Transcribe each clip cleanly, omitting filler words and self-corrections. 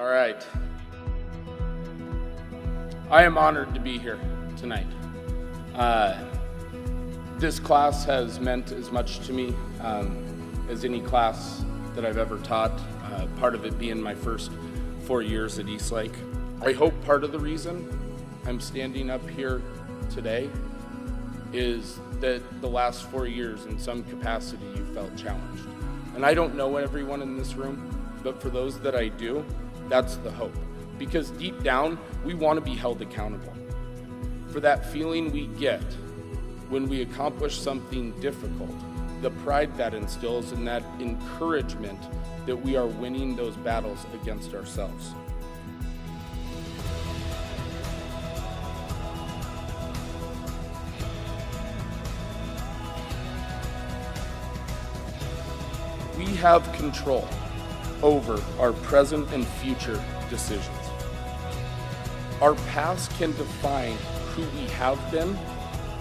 All right. I am honored to be here tonight. This class has meant as much to me as any class that I've ever taught, part of it being my first 4 years at Eastlake. I hope part of the reason I'm standing up here today is that the last 4 years in some capacity you felt challenged. And I don't know everyone in this room, but for those that I do, that's the hope. Because deep down, we want to be held accountable for that feeling we get when we accomplish something difficult, the pride that instills and that encouragement that we are winning those battles against ourselves. We have control over our present and future decisions. Our past can define who we have been,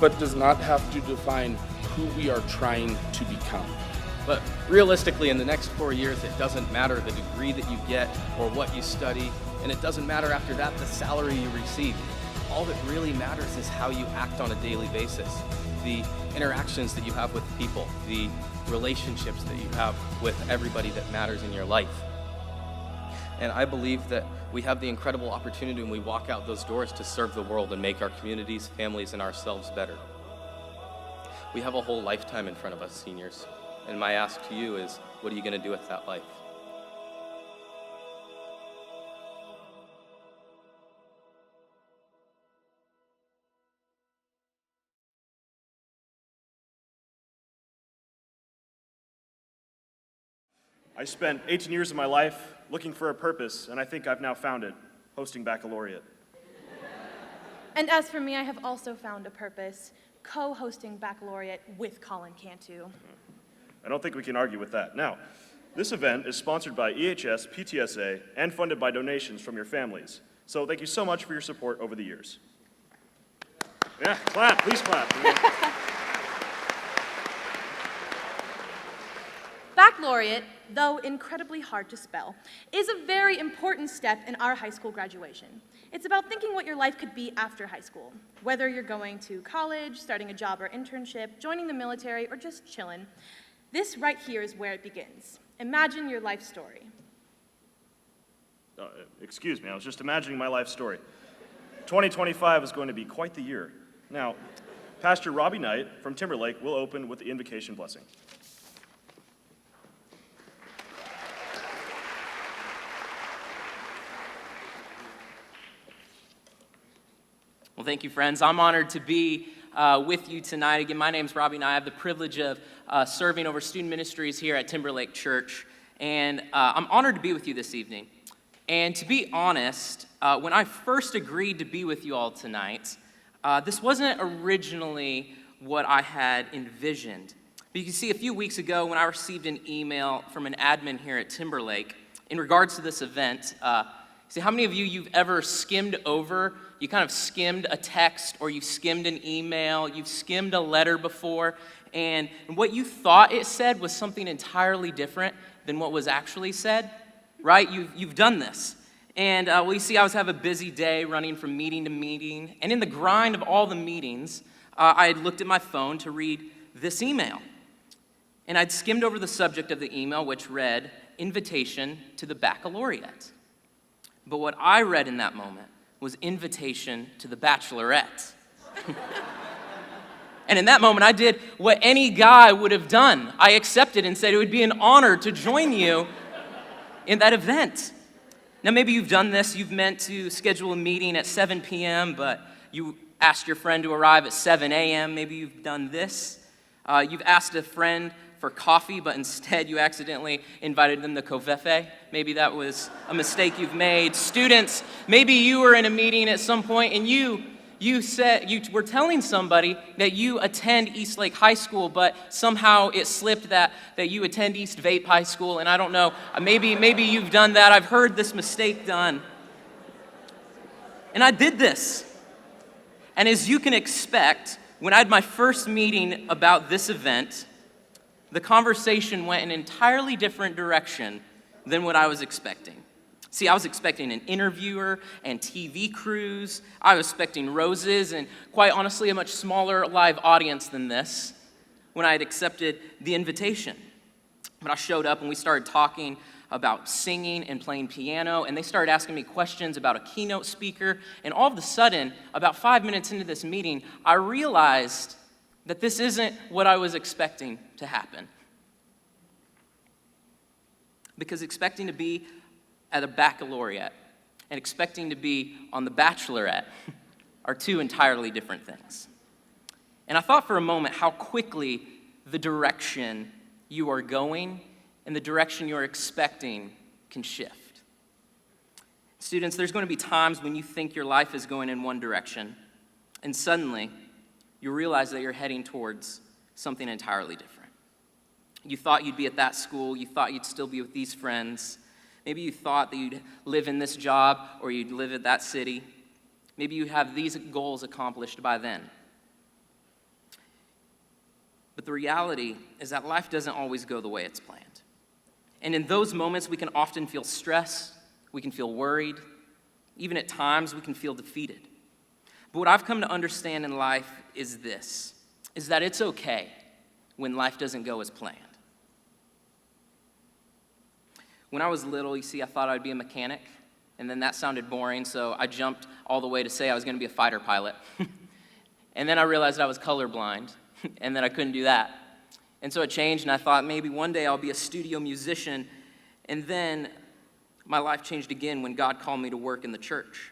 but does not have to define who we are trying to become. But realistically, in the next 4 years, it doesn't matter the degree that you get or what you study, and it doesn't matter after that the salary you receive. All that really matters is how you act on a daily basis, the interactions that you have with people, the relationships that you have with everybody that matters in your life. And I believe that we have the incredible opportunity when we walk out those doors to serve the world and make our communities, families, and ourselves better. We have a whole lifetime in front of us, seniors. And my ask to you is, what are you going to do with that life? I spent 18 years of my life looking for a purpose, and I think I've now found it, hosting Baccalaureate. And as for me, I have also found a purpose, co-hosting Baccalaureate with Colin Cantu. I don't think we can argue with that. Now, this event is sponsored by EHS, PTSA, and funded by donations from your families. So thank you so much for your support over the years. Yeah, clap, please clap. Baccalaureate, though incredibly hard to spell, is a very important step in our high school graduation. It's about thinking what your life could be after high school. Whether you're going to college, starting a job or internship, joining the military, or just chillin', this right here is where it begins. Imagine your life story. Excuse me, I was just imagining my life story. 2025 is going to be quite the year. Now, Pastor Robbie Knight from Timberlake will open with the invocation blessing. Well, thank you, friends. I'm honored to be with you tonight. Again, my name's Robbie, and I have the privilege of serving over student ministries here at Timberlake Church. And I'm honored to be with you this evening. And to be honest, when I first agreed to be with you all tonight, this wasn't originally what I had envisioned. But you can see a few weeks ago when I received an email from an admin here at Timberlake in regards to this event, see, how many of you've ever skimmed over? You kind of skimmed a text, or you've skimmed an email, you've skimmed a letter before, and what you thought it said was something entirely different than what was actually said, right? You've done this. And well, you see, I have a busy day running from meeting to meeting, and in the grind of all the meetings, I had looked at my phone to read this email. And I'd skimmed over the subject of the email, which read, "Invitation to the Baccalaureate." But what I read in that moment was invitation to the Bachelorette. And in that moment, I did what any guy would have done. I accepted and said it would be an honor to join you in that event. Now, maybe you've done this. You've meant to schedule a meeting at 7 p.m., but you asked your friend to arrive at 7 a.m. Maybe you've done this. You've asked a friend for coffee, but instead you accidentally invited them to Covfefe. Maybe that was a mistake you've made. Students, maybe you were in a meeting at some point and you were telling somebody that you attend Eastlake High School, but somehow it slipped that you attend East Vape High School, and I don't know, maybe you've done that. I've heard this mistake done. And I did this. And as you can expect, when I had my first meeting about this event, the conversation went in an entirely different direction than what I was expecting. See, I was expecting an interviewer and TV crews. I was expecting roses and, quite honestly, a much smaller live audience than this when I had accepted the invitation. But I showed up and we started talking about singing and playing piano, and they started asking me questions about a keynote speaker, and all of a sudden, about 5 minutes into this meeting, I realized that this isn't what I was expecting to happen. Because expecting to be at a baccalaureate and expecting to be on the bachelorette are two entirely different things. And I thought for a moment how quickly the direction you are going and the direction you're expecting can shift. Students, there's going to be times when you think your life is going in one direction, and suddenly you realize that you're heading towards something entirely different. You thought you'd be at that school, you thought you'd still be with these friends. Maybe you thought that you'd live in this job or you'd live at that city. Maybe you have these goals accomplished by then. But the reality is that life doesn't always go the way it's planned. And in those moments, we can often feel stressed, we can feel worried, even at times we can feel defeated. But what I've come to understand in life is this, is that it's okay when life doesn't go as planned. When I was little, you see, I thought I'd be a mechanic, and then that sounded boring, so I jumped all the way to say I was going to be a fighter pilot. And then I realized I was colorblind, and that I couldn't do that. And so it changed, and I thought maybe one day I'll be a studio musician, and then my life changed again when God called me to work in the church.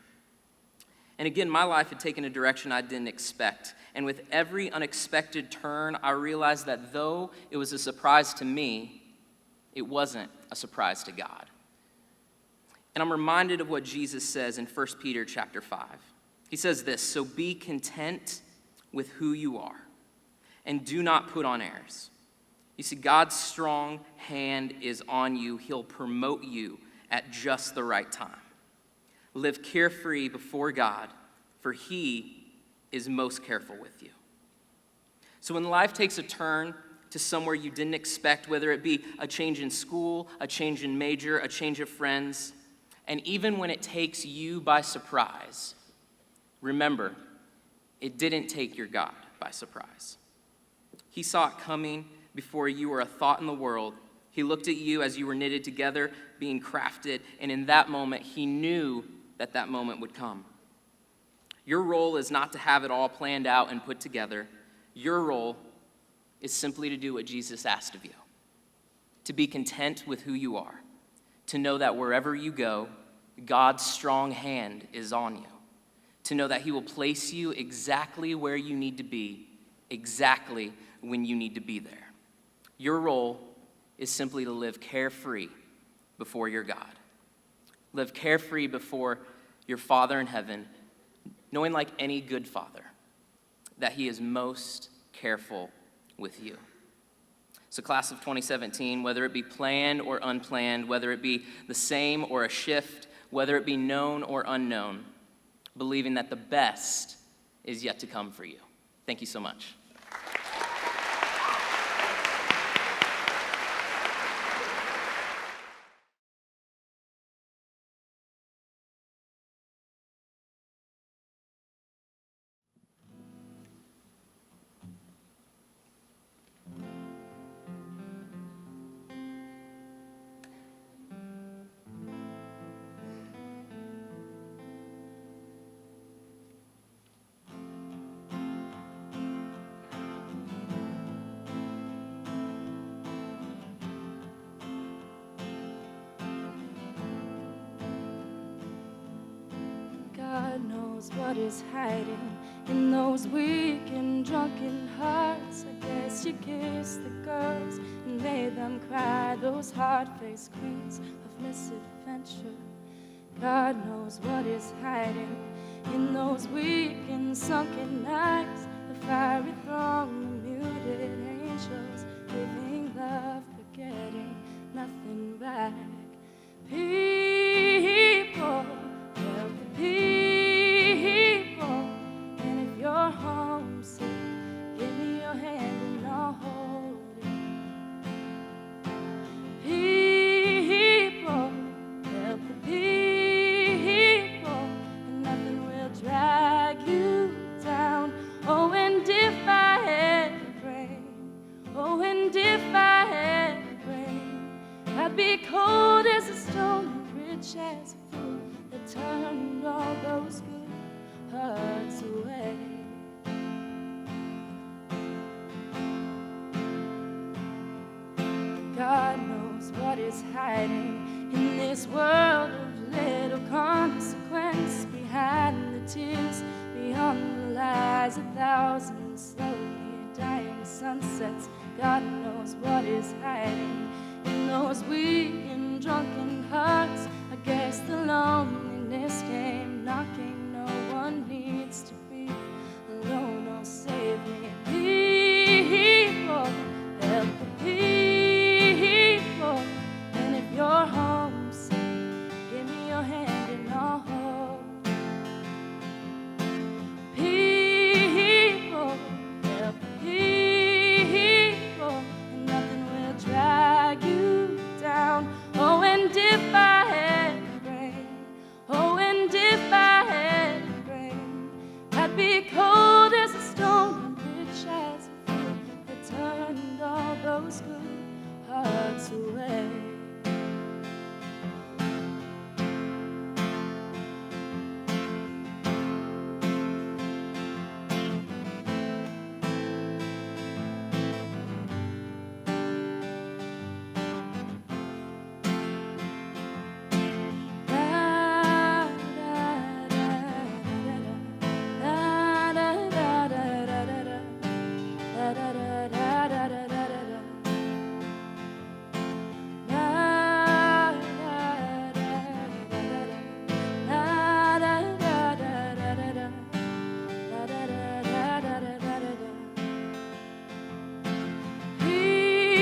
And again, my life had taken a direction I didn't expect, and with every unexpected turn, I realized that though it was a surprise to me, it wasn't a surprise to God. And I'm reminded of what Jesus says in 1 Peter chapter 5. He says this, "So be content with who you are, and do not put on airs." You see, God's strong hand is on you. He'll promote you at just the right time. Live carefree before God, for He is most careful with you. So when life takes a turn to somewhere you didn't expect, whether it be a change in school, a change in major, a change of friends, and even when it takes you by surprise, remember, it didn't take your God by surprise. He saw it coming before you were a thought in the world. He looked at you as you were knitted together, being crafted, and in that moment, He knew that that moment would come. Your role is not to have it all planned out and put together. Your role is simply to do what Jesus asked of you, to be content with who you are, to know that wherever you go, God's strong hand is on you, to know that He will place you exactly where you need to be, exactly when you need to be there. Your role is simply to live carefree before your God. Live carefree before your Father in heaven, knowing like any good father that He is most careful with you. So class of 2017, whether it be planned or unplanned, whether it be the same or a shift, whether it be known or unknown, believing that the best is yet to come for you. Thank you so much. God knows what is hiding in those weak and drunken hearts. I guess you kiss the girls and made them cry, those hard-faced queens of misadventure. God knows what is hiding in those weak and sunken nights, the fiery throng, the muted angels, giving love but getting nothing back. People, help the people, and if you're homesick, give me your hand and I'll hold it. People, help the people. I'd be cold as a stone, rich as a fool that turned all those good hearts away. God knows what is hiding in this world of little consequence, behind the tears, beyond the lies, 1,000 slowly dying sunsets. God knows what is hiding in those weak and drunken hearts. I guess the loneliness came knocking. No one needs to be alone. Oh, save me, people, help the people. And if you're homesick, give me your hand and I'll hold. People, help the people, and nothing will drag you down. Oh, and if I had a brain, oh, and if I had a brain, I'd be cold as a stone, rich as a fool that turned all those good hearts away.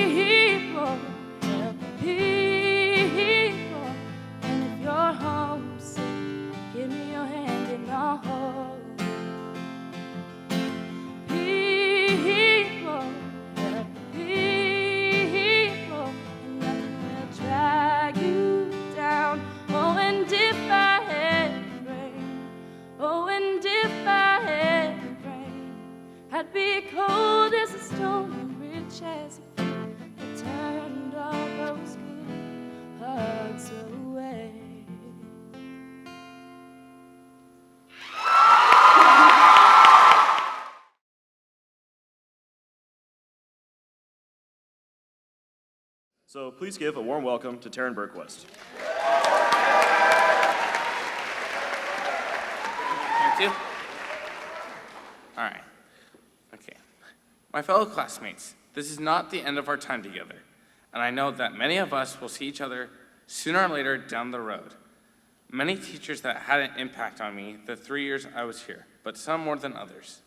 People, help people, and if you're homesick, give me your hand and I'll hold. People, help people, and nothing will drag you down. Oh, and if I had a brain, oh, and if I had a brain, I'd be cold as a stone, rich as a fool that turned all those good hearts away. So please give a warm welcome to Taryn Berquist. Thank you. All right. Okay. My fellow classmates, this is not the end of our time together, and I know that many of us will see each other sooner or later down the road. Many teachers that had an impact on me the 3 years I was here, but some more than others.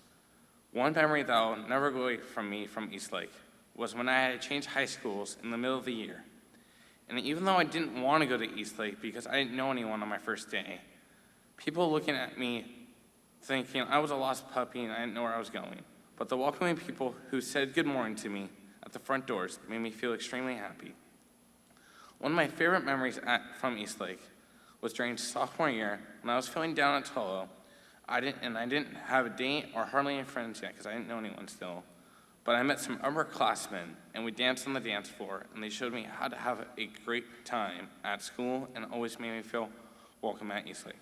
One memory that will never go away from me from Eastlake was when I had to change high schools in the middle of the year. And even though I didn't want to go to Eastlake because I didn't know anyone on my first day, people looking at me thinking I was a lost puppy and I didn't know where I was going. But the welcoming people who said good morning to me at the front doors made me feel extremely happy. One of my favorite memories from Eastlake was during sophomore year when I was feeling down at Tolo. I didn't have a date or hardly any friends yet because I didn't know anyone still. But I met some upperclassmen, and we danced on the dance floor, and they showed me how to have a great time at school and always made me feel welcome at Eastlake.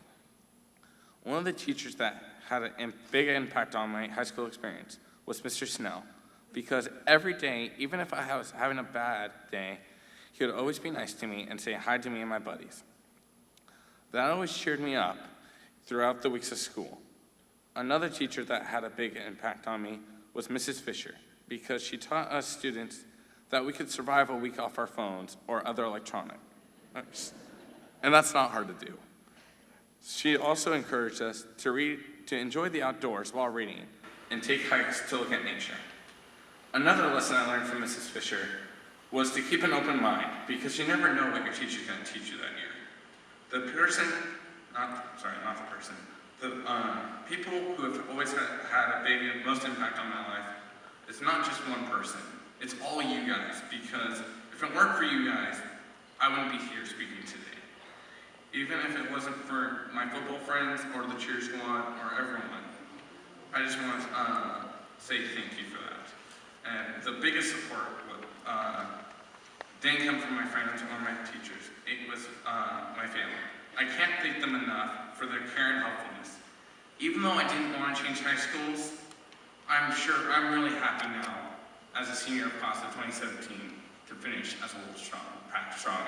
One of the teachers that had a big impact on my high school experience was Mr. Snell, because every day, even if I was having a bad day, he would always be nice to me and say hi to me and my buddies. That always cheered me up throughout the weeks of school. Another teacher that had a big impact on me was Mrs. Fisher, because she taught us students that we could survive a week off our phones or other electronics. And that's not hard to do. She also encouraged us to read, to enjoy the outdoors while reading, and take hikes to look at nature. Another lesson I learned from Mrs. Fisher was to keep an open mind, because you never know what your teacher's going to teach you that year. The people who have always had a big, most impact on my life, it's not just one person, it's all you guys, because if it weren't for you guys, I wouldn't be here speaking today. Even if it wasn't for my football friends or the cheer squad or everyone, I just want to say thank you for that. And the biggest support didn't come from my friends or my teachers. It was my family. I can't thank them enough for their care and helpfulness. Even though I didn't want to change high schools, I'm really happy now as a senior of class of 2017 to finish as a wolf strong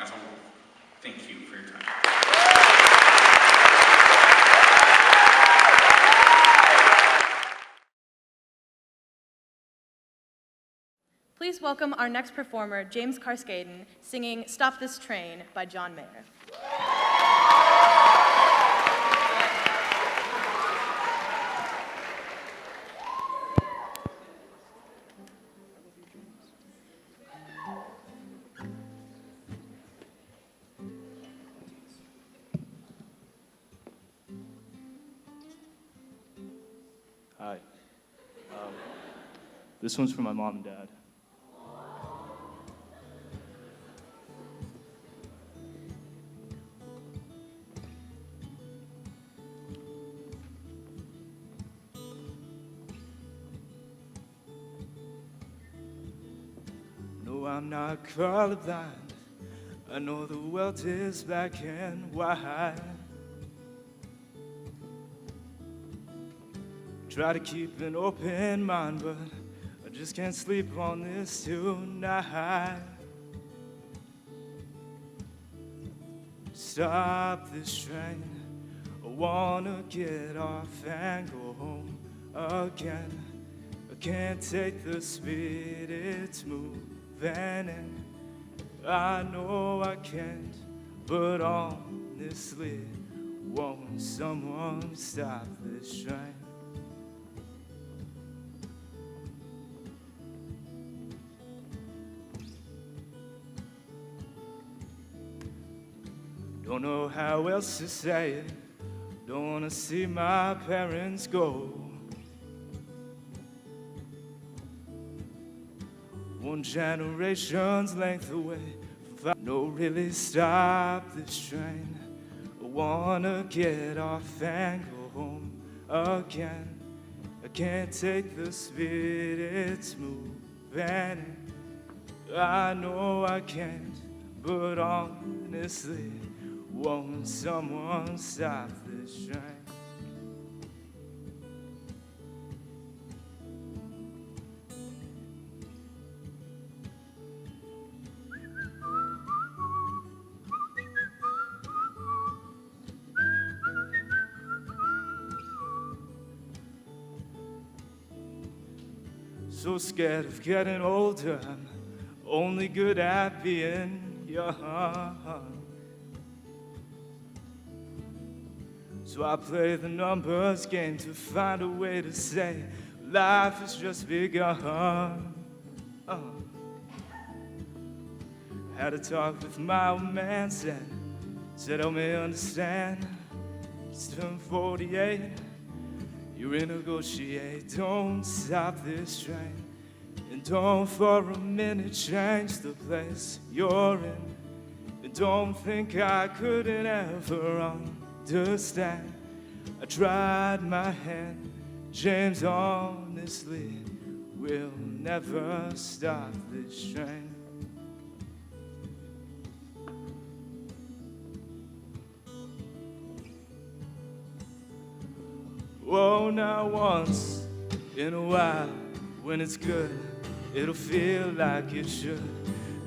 as a wolf. Thank you for your time. Please welcome our next performer, James Carskaden, singing Stop This Train by John Mayer. Hi. This one's for my mom and dad. No, I'm not colorblind. I know the world is black and white. Try to keep an open mind, but I just can't sleep on this tonight. Stop this train. I wanna get off and go home again. I can't take the speed it's moving in. I know I can't, but honestly, won't someone stop this train? Don't know how else to say it. Don't wanna see my parents go. One generation's length away. No, really stop this train. I wanna get off and go home again. I can't take the speed it's moving. I know I can't, but honestly, won't someone stop this train? So scared of getting older, I'm only good at being young. So I play the numbers game to find a way to say life has just begun. Had a talk with my old man, said help me understand. Just turned 48, you renegotiate. Don't stop this train, and don't for a minute change the place you're in. And don't think I couldn't ever understand. I tried my hand, James, honestly, we'll never stop this train. Oh, now once in a while, when it's good, it'll feel like it should.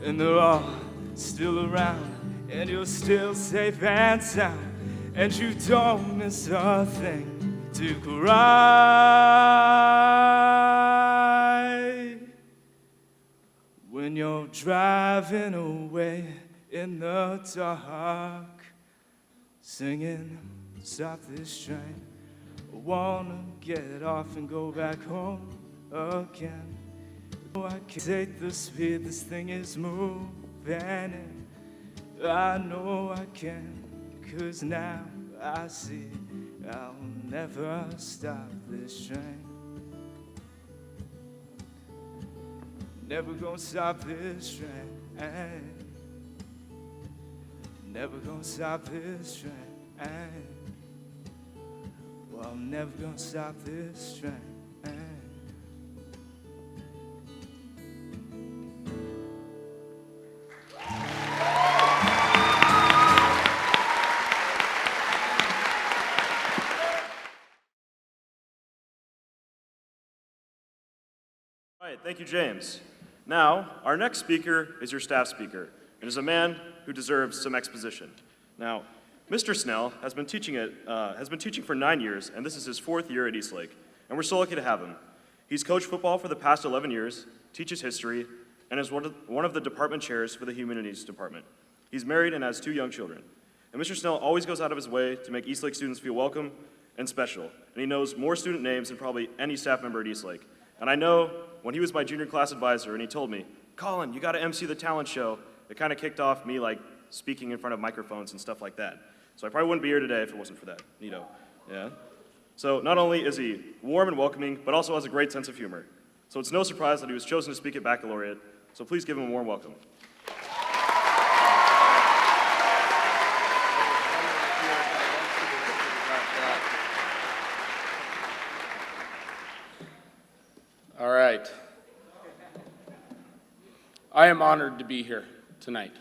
And they're all still around, and you're still safe and sound. And you don't miss a thing to cry when you're driving away in the dark, singing, stop this train. I wanna get off and go back home again. Oh, I can't take the speed this thing is moving in. I know I can, 'cause now I see I'll never stop this train. Never gonna stop this train. Never gonna stop this train. Well, I'm never gonna stop this train. Thank you, James. Now, our next speaker is your staff speaker, and is a man who deserves some exposition. Now, Mr. Snell has been teaching for 9 years, and this is his 4th year at Eastlake, and we're so lucky to have him. He's coached football for the past 11 years, teaches history, and is one of the department chairs for the Humanities Department. He's married and has 2 young children. And Mr. Snell always goes out of his way to make Eastlake students feel welcome and special, and he knows more student names than probably any staff member at Eastlake. And I know when he was my junior class advisor and he told me, "Colin, you gotta MC the talent show," it kind of kicked off me like speaking in front of microphones and stuff like that. So I probably wouldn't be here today if it wasn't for that. Neato. Yeah? So not only is he warm and welcoming, but also has a great sense of humor. So it's no surprise that he was chosen to speak at Baccalaureate. So please give him a warm welcome. All right. I am honored to be here tonight.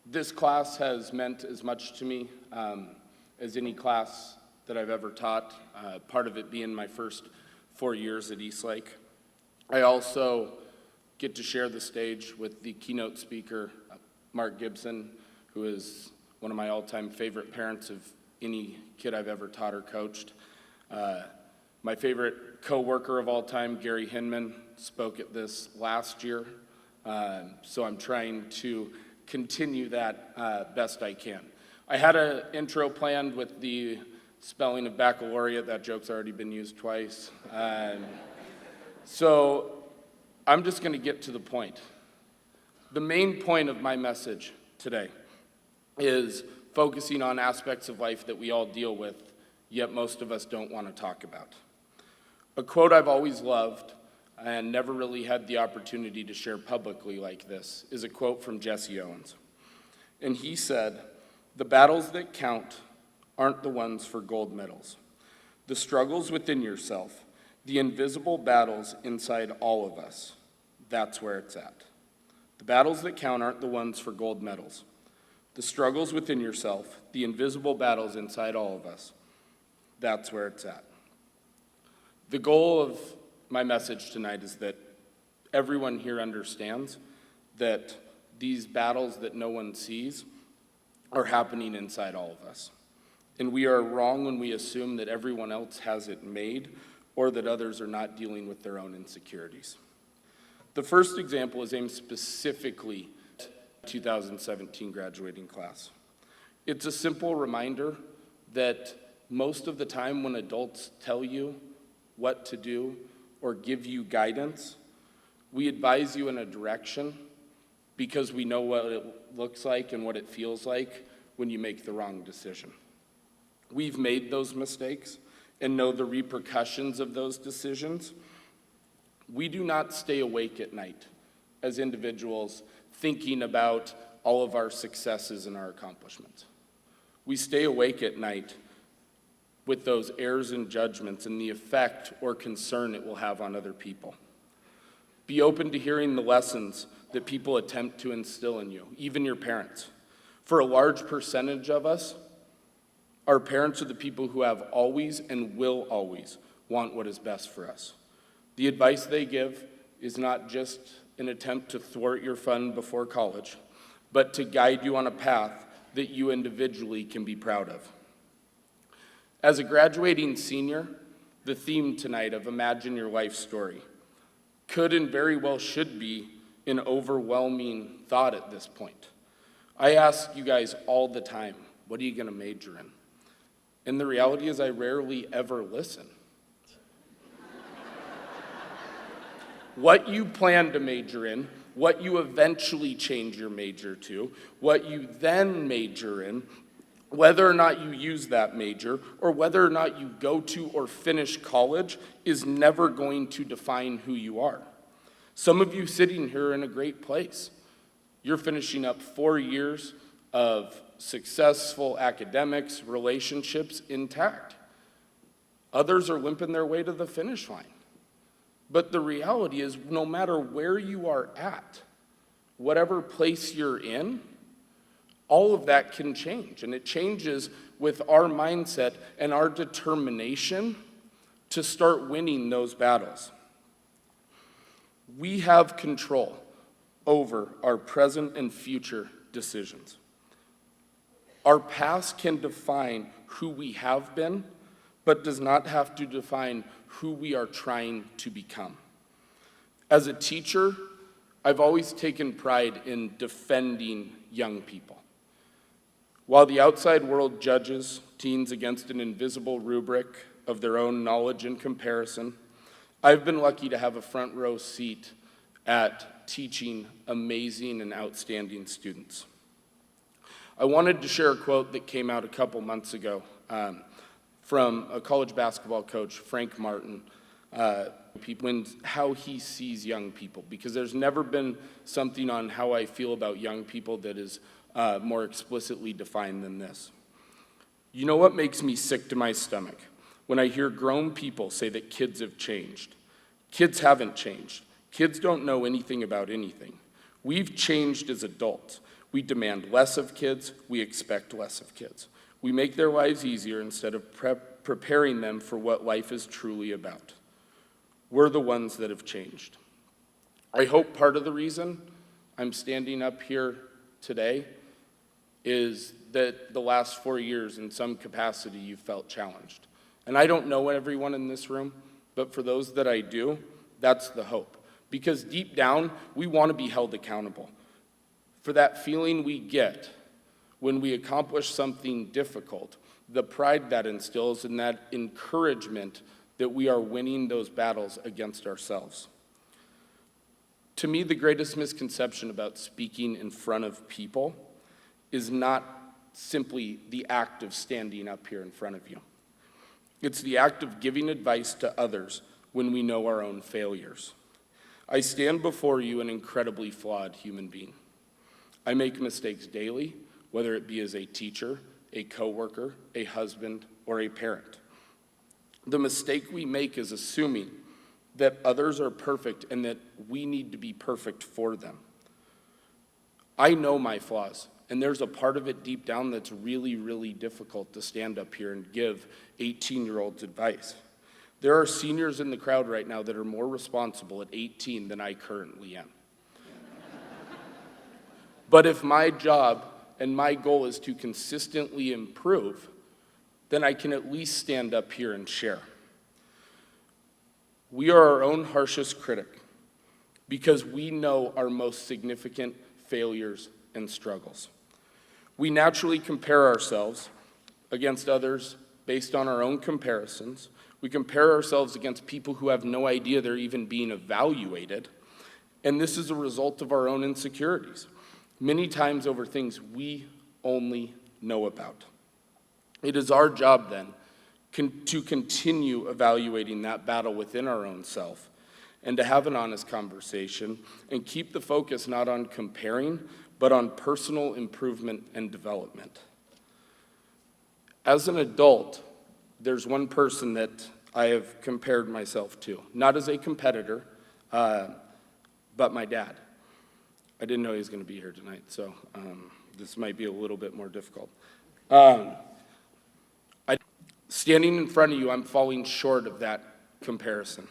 This class has meant as much to me as any class that I've ever taught, part of it being my first 4 years at Eastlake. I also get to share the stage with the keynote speaker, Mark Gibson, who is one of my all-time favorite parents of any kid I've ever taught or coached. My favorite co-worker of all time, Gary Hinman, spoke at this last year, so I'm trying to continue that best I can. I had an intro planned with the spelling of baccalaureate. That joke's already been used twice. So I'm just going to get to the point. The main point of my message today is focusing on aspects of life that we all deal with, yet most of us don't want to talk about. A quote I've always loved and never really had the opportunity to share publicly like this is a quote from Jesse Owens. And he said, "The battles that count aren't the ones for gold medals. The struggles within yourself, the invisible battles inside all of us, that's where it's at. The battles that count aren't the ones for gold medals. The struggles within yourself, the invisible battles inside all of us, that's where it's at." The goal of my message tonight is that everyone here understands that these battles that no one sees are happening inside all of us. And we are wrong when we assume that everyone else has it made or that others are not dealing with their own insecurities. The first example is aimed specifically at the 2017 graduating class. It's a simple reminder that most of the time when adults tell you what to do or give you guidance, we advise you in a direction because we know what it looks like and what it feels like when you make the wrong decision. We've made those mistakes and know the repercussions of those decisions. We do not stay awake at night as individuals thinking about all of our successes and our accomplishments. We stay awake at night with those errors and judgments and the effect or concern it will have on other people. Be open to hearing the lessons that people attempt to instill in you, even your parents. For a large percentage of us, our parents are the people who have always and will always want what is best for us. The advice they give is not just an attempt to thwart your fun before college, but to guide you on a path that you individually can be proud of. As a graduating senior, the theme tonight of Imagine Your Life Story could and very well should be an overwhelming thought at this point. I ask you guys all the time, what are you going to major in? And the reality is I rarely ever listen. What you plan to major in, what you eventually change your major to, what you then major in, whether or not you use that major, or whether or not you go to or finish college is never going to define who you are. Some of you sitting here are in a great place. You're finishing up 4 years of successful academics, relationships intact. Others are limping their way to the finish line. But the reality is, no matter where you are at, whatever place you're in, all of that can change. And it changes with our mindset and our determination to start winning those battles. We have control over our present and future decisions. Our past can define who we have been, but does not have to define who we are trying to become. As a teacher, I've always taken pride in defending young people. While the outside world judges teens against an invisible rubric of their own knowledge and comparison, I've been lucky to have a front row seat at teaching amazing and outstanding students. I wanted to share a quote that came out a couple months ago from a college basketball coach, Frank Martin, how he sees young people, because there's never been something on how I feel about young people that is more explicitly defined than this. You know what makes me sick to my stomach? When I hear grown people say that kids have changed. Kids haven't changed. Kids don't know anything about anything. We've changed as adults. We demand less of kids. We expect less of kids. We make their lives easier instead of preparing them for what life is truly about. We're the ones that have changed. I hope part of the reason I'm standing up here today is that the last 4 years, in some capacity, you felt challenged. And I don't know everyone in this room, but for those that I do, that's the hope. Because deep down, we want to be held accountable for that feeling we get when we accomplish something difficult, the pride that instills, and that encouragement that we are winning those battles against ourselves. To me, the greatest misconception about speaking in front of people is not simply the act of standing up here in front of you. It's the act of giving advice to others when we know our own failures. I stand before you an incredibly flawed human being. I make mistakes daily, whether it be as a teacher, a coworker, a husband, or a parent. The mistake we make is assuming that others are perfect and that we need to be perfect for them. I know my flaws, and there's a part of it deep down that's really, really difficult to stand up here and give 18-year-olds advice. There are seniors in the crowd right now that are more responsible at 18 than I currently am. But if my job and my goal is to consistently improve, then I can at least stand up here and share. We are our own harshest critic because we know our most significant failures and struggles. We naturally compare ourselves against others based on our own comparisons. We compare ourselves against people who have no idea they're even being evaluated, and this is a result of our own insecurities, many times over things we only know about. It is our job then to continue evaluating that battle within our own self and to have an honest conversation and keep the focus not on comparing, but on personal improvement and development. As an adult, there's one person that I have compared myself to, not as a competitor, but my dad. I didn't know he was going to be here tonight, so this might be a little bit more difficult. Standing in front of you, I'm falling short of that comparison.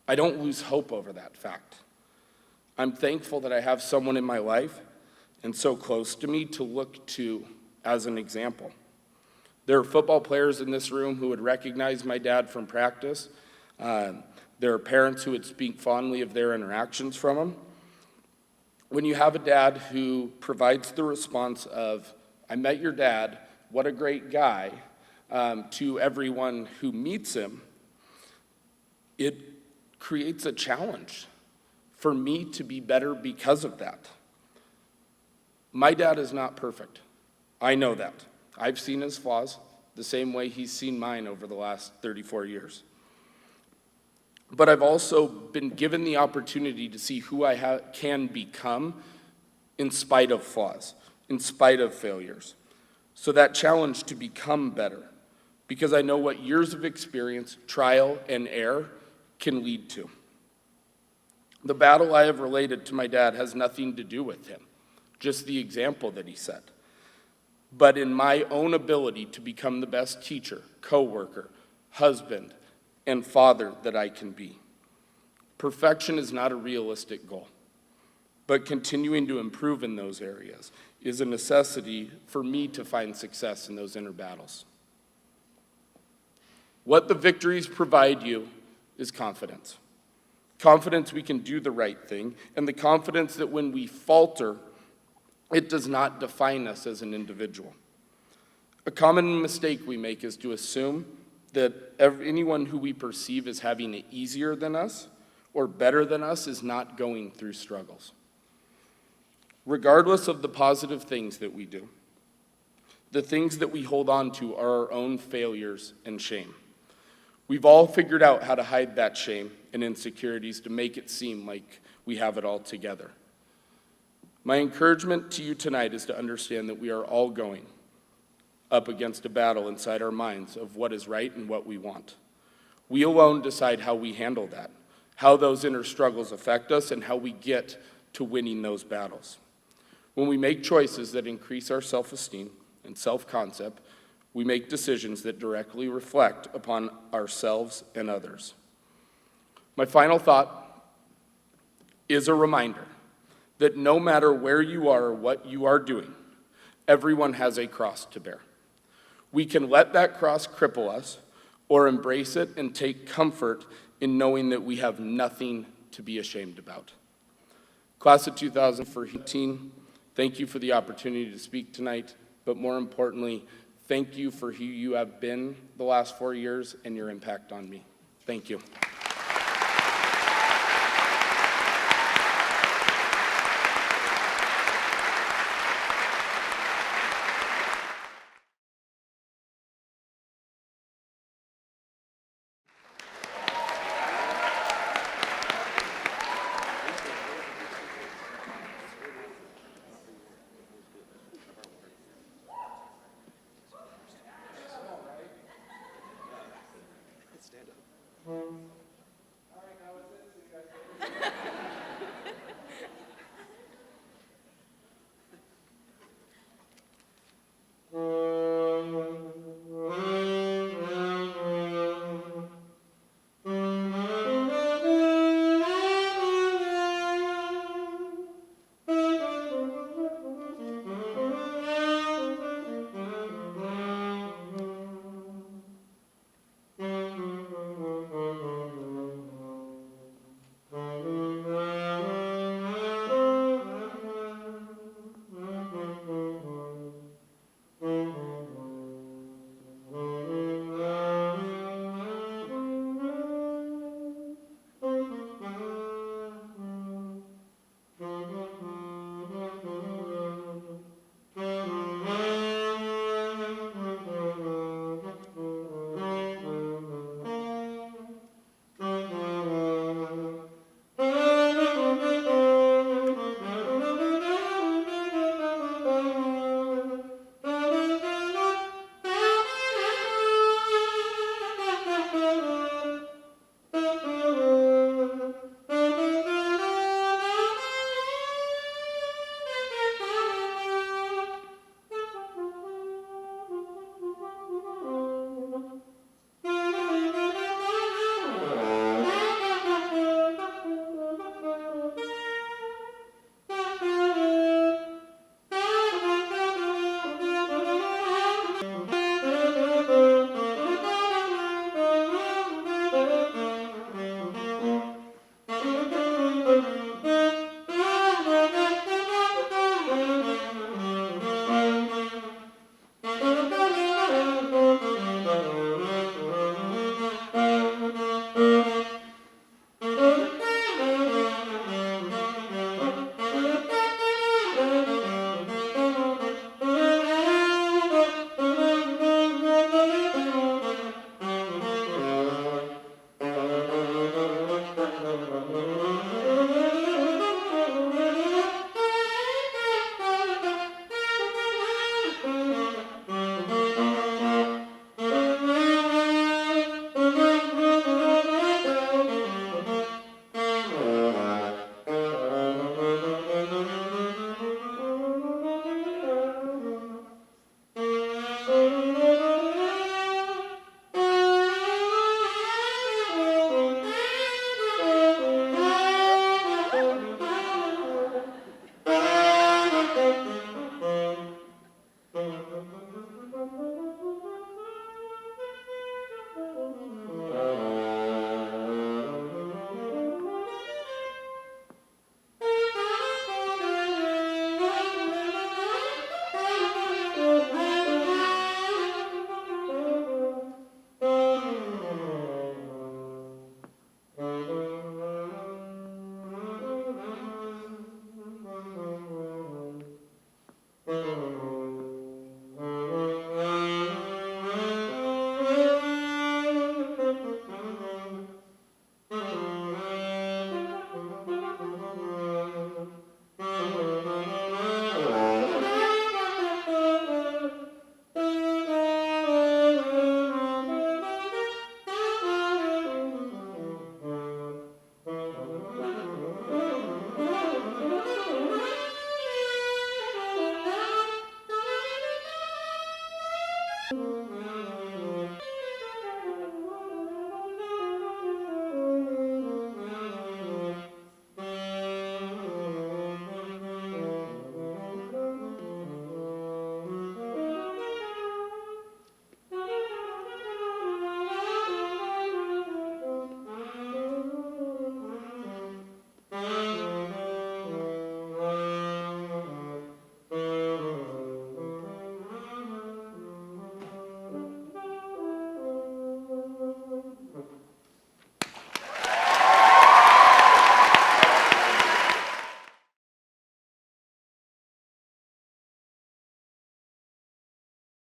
I don't lose hope over that fact. I'm thankful that I have someone in my life and so close to me to look to as an example. There are football players in this room who would recognize my dad from practice. There are parents who would speak fondly of their interactions from him. When you have a dad who provides the response of, "I met your dad, what a great guy," to everyone who meets him, it creates a challenge for me to be better because of that. My dad is not perfect. I know that. I've seen his flaws the same way he's seen mine over the last 34 years. But I've also been given the opportunity to see who I can become in spite of flaws, in spite of failures. So that challenge to become better, because I know what years of experience, trial, and error can lead to. The battle I have related to my dad has nothing to do with him, just the example that he set. But in my own ability to become the best teacher, coworker, husband, and father that I can be. Perfection is not a realistic goal, but continuing to improve in those areas is a necessity for me to find success in those inner battles. What the victories provide you is confidence. Confidence we can do the right thing, and the confidence that when we falter, it does not define us as an individual. A common mistake we make is to assume that anyone who we perceive as having it easier than us or better than us is not going through struggles. Regardless of the positive things that we do, the things that we hold on to are our own failures and shame. We've all figured out how to hide that shame and insecurities to make it seem like we have it all together. My encouragement to you tonight is to understand that we are all going up against a battle inside our minds of what is right and what we want. We alone decide how we handle that, how those inner struggles affect us, and how we get to winning those battles. When we make choices that increase our self-esteem and self-concept, we make decisions that directly reflect upon ourselves and others. My final thought is a reminder that no matter where you are or what you are doing, everyone has a cross to bear. We can let that cross cripple us or embrace it and take comfort in knowing that we have nothing to be ashamed about. Class of 2014, thank you for the opportunity to speak tonight, but more importantly, thank you for who you have been the last 4 years and your impact on me. Thank you. Stand up.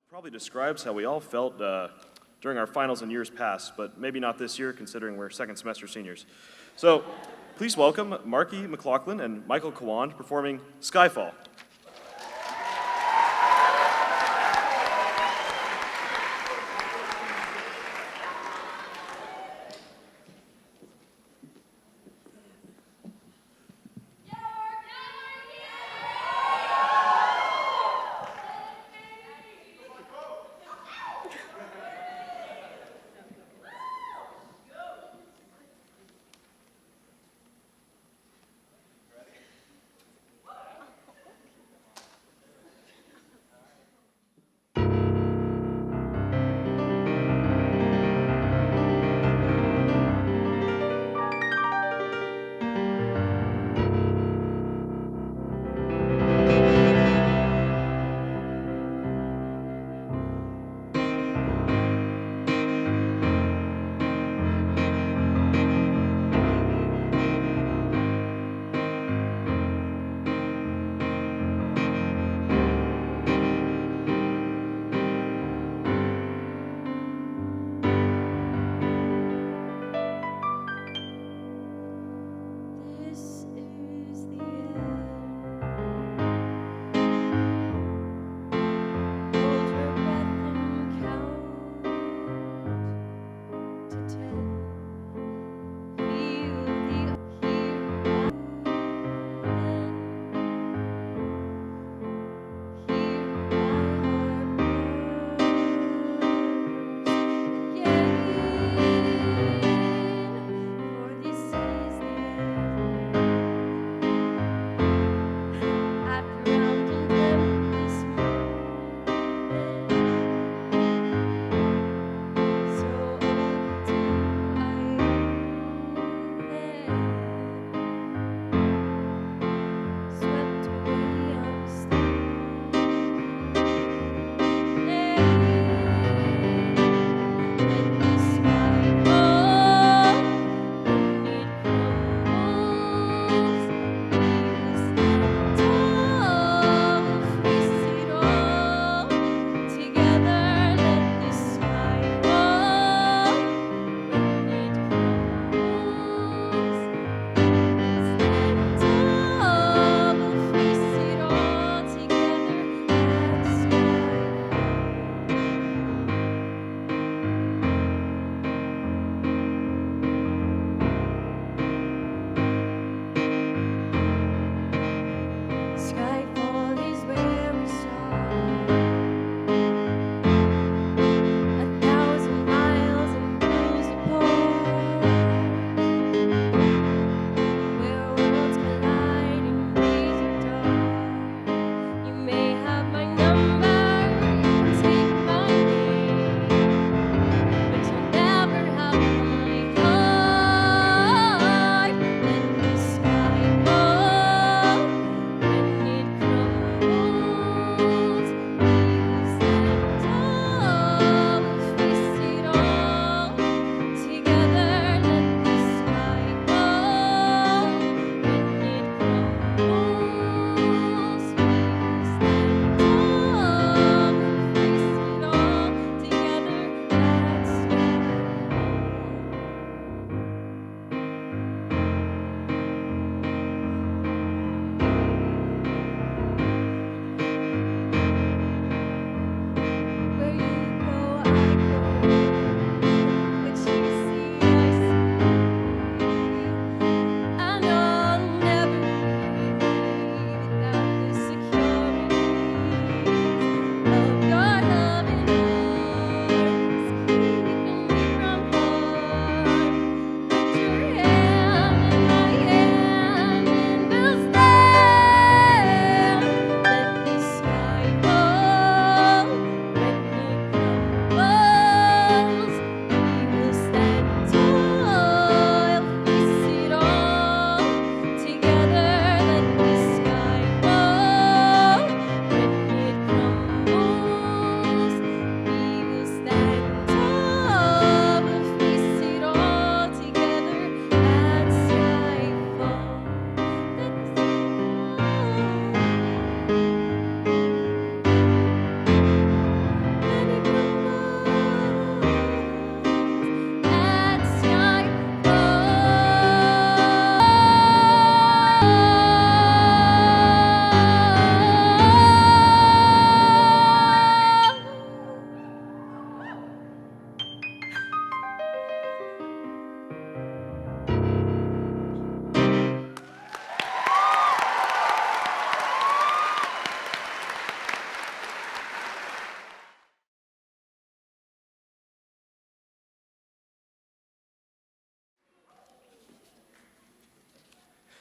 Probably describes how we all felt during our finals in years past, but maybe not this year considering we're second semester seniors. So please welcome Marky McLaughlin and Michael Kawand performing Skyfall.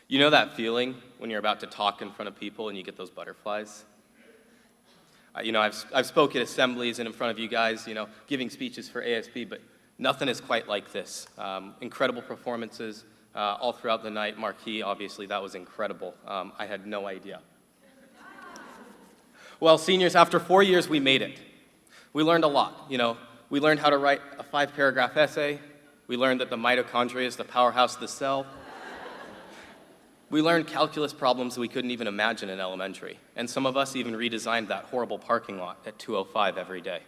You know that feeling when you're about to talk in front of people and you get those butterflies? I've spoken at assemblies and in front of you guys, giving speeches for ASB, but nothing is quite like this. Incredible performances all throughout the night. Marquis, obviously, that was incredible. I had no idea. Well, seniors, after 4 years, we made it. We learned a lot. We learned how to write a 5-paragraph essay. We learned that the mitochondria is the powerhouse of the cell. We learned calculus problems we couldn't even imagine in elementary, and some of us even redesigned that horrible parking lot at 2:05 every day.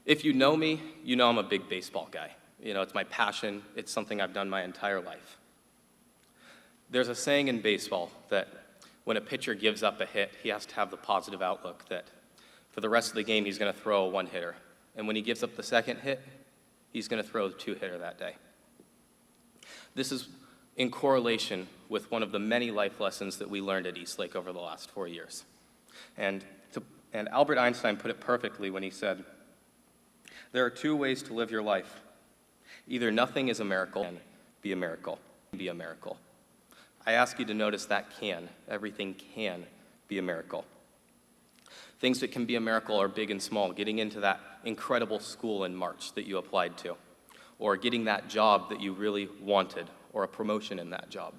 If you know me, you know I'm a big baseball guy. It's my passion. It's something I've done my entire life. There's a saying in baseball that when a pitcher gives up a hit, he has to have the positive outlook that for the rest of the game, he's going to throw a one-hitter. And when he gives up the second hit, he's going to throw a two-hitter that day. This is in correlation with one of the many life lessons that we learned at Eastlake over the last 4 years. And Albert Einstein put it perfectly when he said, there are 2 ways to live your life. Either nothing is a miracle and be a miracle. Be a miracle. I ask you to notice that everything can be a miracle. Things that can be a miracle are big and small. Getting into that incredible school in March that you applied to, or getting that job that you really wanted, or a promotion in that job.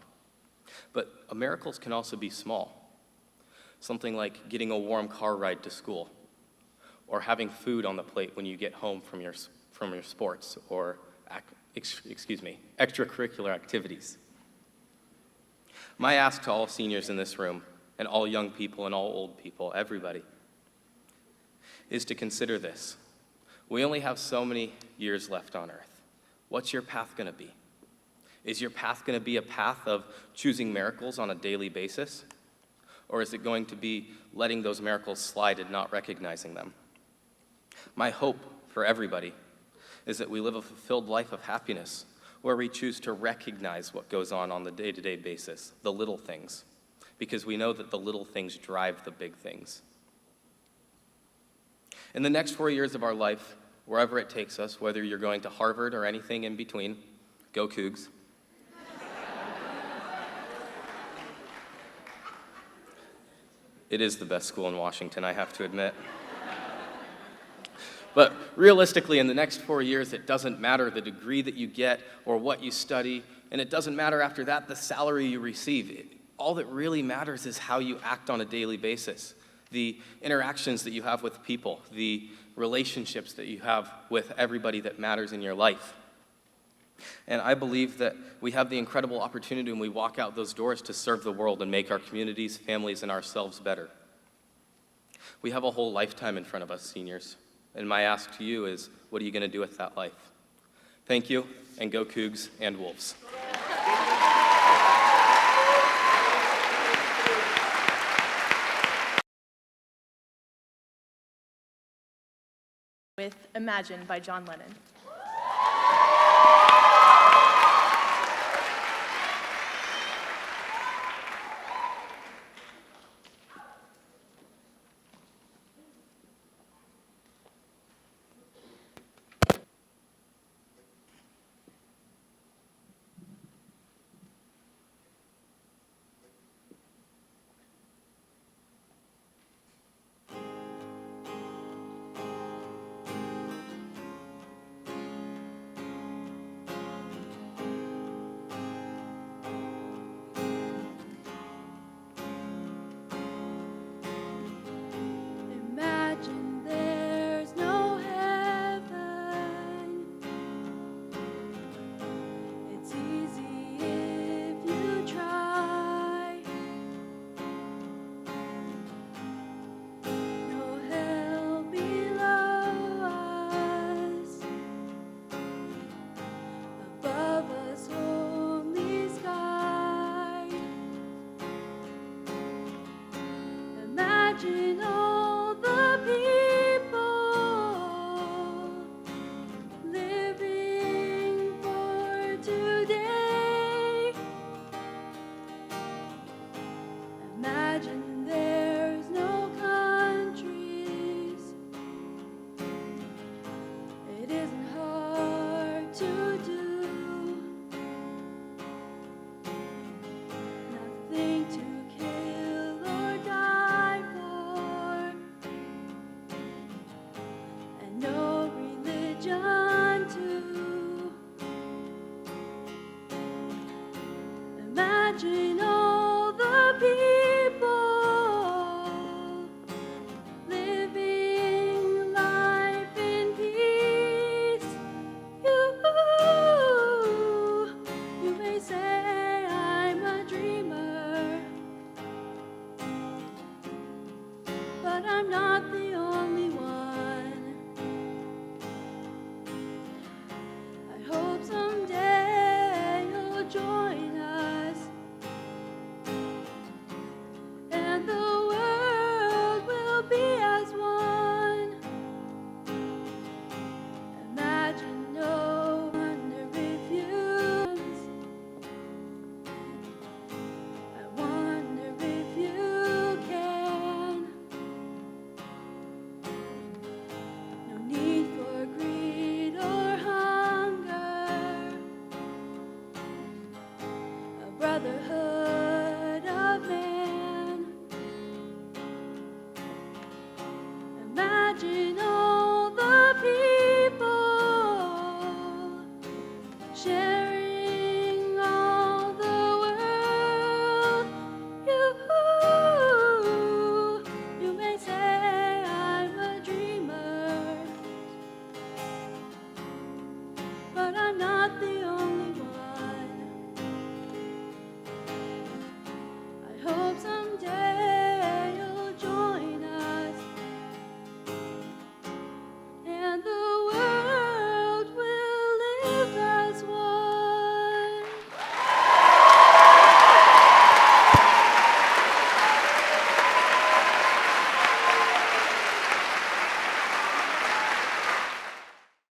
But miracles can also be small. Something like getting a warm car ride to school, or having food on the plate when you get home from your sports, or extracurricular activities. My ask to all seniors in this room, and all young people and all old people, everybody, is to consider this. We only have so many years left on earth. What's your path going to be? Is your path going to be a path of choosing miracles on a daily basis? Or is it going to be letting those miracles slide and not recognizing them? My hope for everybody is that we live a fulfilled life of happiness where we choose to recognize what goes on the day-to-day basis, the little things, because we know that the little things drive the big things. In the next 4 years of our life, wherever it takes us, whether you're going to Harvard or anything in between, go Cougs. It is the best school in Washington, I have to admit. But realistically, in the next 4 years, it doesn't matter the degree that you get or what you study, and it doesn't matter after that the salary you receive. All that really matters is how you act on a daily basis, the interactions that you have with people, the relationships that you have with everybody that matters in your life. And I believe that we have the incredible opportunity when we walk out those doors to serve the world and make our communities, families, and ourselves better. We have a whole lifetime in front of us, seniors. And my ask to you is, what are you going to do with that life? Thank you, and go Cougs and Wolves. With Imagine by John Lennon. Imagine there's no heaven. It's easy if you try. No hell below us. Above us only sky. Imagine all the people living for today. Imagine there's no countries. It isn't hard to do. but I'm not the